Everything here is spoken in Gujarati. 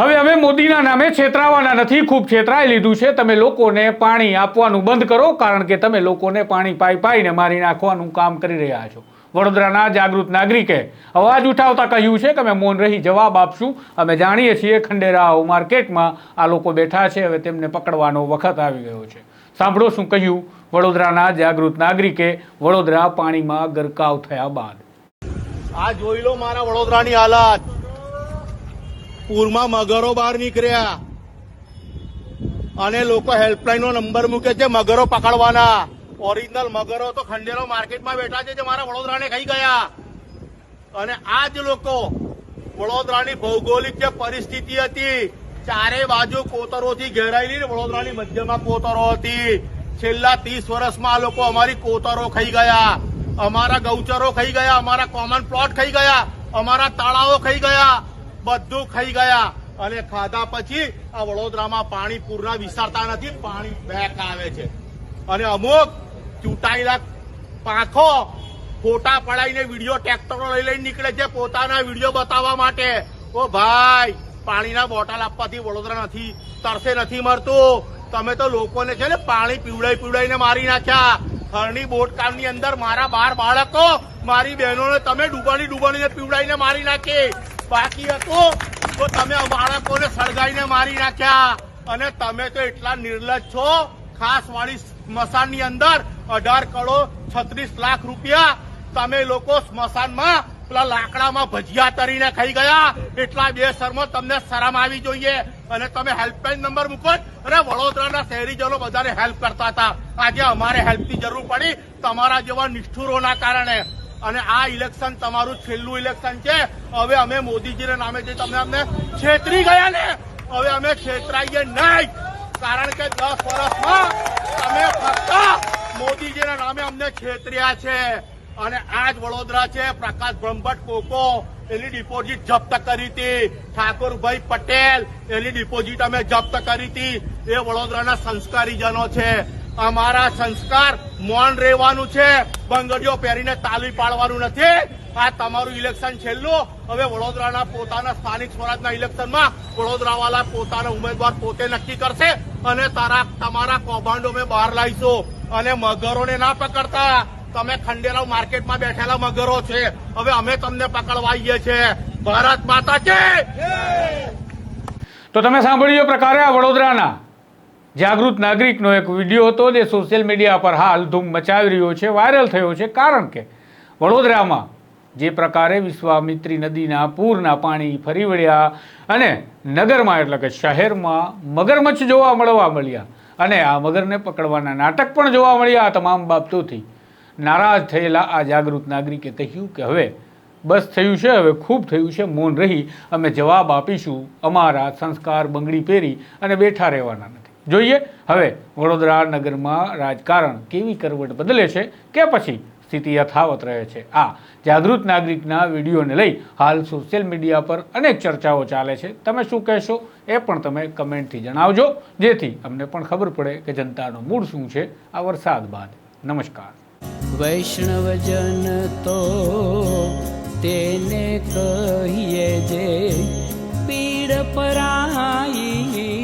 હવે અમે મોદીના નામે છેતરાવાના નથી, ખૂબ છેતરાઈ લીધું છે. તમે લોકોને પાણી આપવાનું બંધ કરો, કારણ કે તમે લોકોને પાણી પાઈને મારી નાખવાનું કામ કરી રહ્યા છો. વડોદરાના જાગૃત નાગરિકે અવાજ ઉઠાવતા કહ્યું છે કે અમે મૌન રહી જવાબ આપશું. અમે જાણીએ છીએ ખંડેરાવ માર્કેટમાં આ લોકો બેઠા છે, હવે તેમને પકડવાનો વખત આવી ગયો છે. સાંભળો શું કહ્યું વડોદરાના જાગૃત નાગરિકે વડોદરા પાણીમાં ગરકાવ થયા બાદ. આ જોઈ લો મારા વડોદરાની હાલત. પૂરમાં મગરો બહાર નીકળ્યા અને લોકો હેલ્પલાઈન નો નંબર મૂકે છે મગરો પકડવાના. ઓરિજિનલ મગરો તો ખંડેરાવ માર્કેટમાં બેઠા છે જે મારા વડોદરાને ખાઈ ગયા. અને આ જ લોકો વડોદરાની ભૌગોલિક જે પરિસ્થિતિ હતી, ચારે બાજુ કોતરોથી ઘેરાયેલી, વડોદરાની મધ્યમાં કોતરો હતી. છેલ્લા 30 વર્ષમાં આ લોકો અમારી કોતરો ખાઈ ગયા, અમારા ગૌચરો ખાઈ ગયા, અમારા કોમન પ્લોટ ખાઈ ગયા, અમારા તળાવો ખાઈ ગયા, બધું ખાઈ ગયા. અને ખાધા પછી આ વડોદરામાં પાણી પૂરના વિસ્તારતા નથી, પાણી બેક આવે છે. અને અમુક ચૂંટાયેલા પાંખો ફોટા પડાઈને વિડીયો ટ્રેક્ટરો લઈને નીકળે છે પોતાના વિડીયો બતાવવા માટે. ઓ ભાઈ, પાણીના બોટલ આપવાથી વડોદરા નથી તરસે નથી મરતું. તમે તો લોકોને છે ને પાણી પીવડાઈને મારી નાખ્યા. હરણી બોટકામની અંદર મારા 12 બાળકો, મારી બહેનોને તમે ડૂબાડીને પીવડાઈને મારી નાખી. બાકી હતું તો તમે બાળકોને સળગાઈને મારી નાખ્યા. અને તમે તો એટલા નિર્લજ્જ છો. ખાસ વાળી સ્મશાનની અંદર 18 કરોડ 36 લાખ રૂપિયા તમે લોકો સ્મશાનમાં પેલા લાકડામાં ભજીયા તરીને ખાઈ ગયા. એટલા બેશરમો, તમને શરમ આવી જોઈએ. અને તમે હેલ્પલાઈન નંબર મૂકો. અરે વડોદરાના શહેરીજનો બધાને હેલ્પ કરતા હતા. આજે અમારે હેલ્પની જરૂર પડી તમારા જેવા નિષ્ઠુરોના કારણે. અને આ ઇલેક્શન તમારું છેલ્લું ઇલેક્શન છે. હવે અમે મોદીજીના નામે જે તમને અમને છેતરી ગયા ને, હવે અમે છેતરાઈએ નહીં. કારણ કે 10 વર્ષમાં તમે ફક્ત મોદીજીના નામે અમને છેતર્યા છે. અને આ જ વડોદરા છે. પ્રકાશ બ્રહ્મભટ્ટ કોકો એની ડિપોઝિટ જપ્ત કરી હતી. ઠાકોરભાઈ પટેલ એની ડિપોઝિટ અમે જપ્ત કરી હતી. એ વડોદરાના સંસ્કારીજનો છે. અમારા સંસ્કાર મૌન રહેવાનું છે, બંગડીઓ પહેરીને તાલી પાડવાનું નથી. આ તમારું ઇલેક્શન છેલ્લું. હવે વડોદરાના પોતાના સ્થાનિક સ્વરાજના ઇલેક્શનમાં વડોદરાવાળા પોતાના ઉમેદવાર પોતે નક્કી કરશે. અને તમારા કૌભાંડો અમે બહાર લાવીશું. અને મગરોને ના પકડતા. તમે ખંડેરાવ માર્કેટમાં બેઠેલા મગરો છે, હવે અમે તમને પકડવા આવીએ છીએ. ભારત માતા છે. તો તમે સાંભળ્યું એ પ્રકારે આ વડોદરાના જાગૃત નાગરિકનો એક વિડીયો હતો જે સોશિયલ મીડિયા પર હાલ ધૂમ મચાવી રહ્યો છે, વાયરલ થયો છે. કારણ કે વડોદરામાં જે પ્રકારે વિશ્વામિત્રી નદીના પૂરના પાણી ફરી વળ્યા અને નગરમાં એટલે કે શહેરમાં મગરમચ્છ જોવા મળ્યા અને આ મગરને પકડવાના નાટક પણ જોવા મળ્યા. આ તમામ બાબતોથી નારાજ થયેલા આ જાગૃત નાગરિકે કહ્યું કે હવે બસ થયું છે, હવે ખૂબ થયું છે, મૌન રહી અમે જવાબ આપીશું. અમારા સંસ્કાર બંગડી પહેરી અને બેઠા રહેવાના નથી. જોઈએ હવે વડોદરા નગરમાં રાજકારણ કેવી કરવટ બદલે છે કે પછી સ્થિતિ યથાવત રહે છે. આ જાગૃત નાગરિકના વિડીયોને લઈ હાલ સોશિયલ મીડિયા પર અનેક ચર્ચાઓ ચાલે છે. તમે શું કહેશો એ પણ તમે કમેન્ટથી જણાવજો, જેથી અમને પણ ખબર પડે કે જનતાનો મૂડ શું છે આ વરસાદ બાદ. નમસ્કાર. વૈષ્ણવજન તો તેને કહીએ જે પીડ પરાઈ.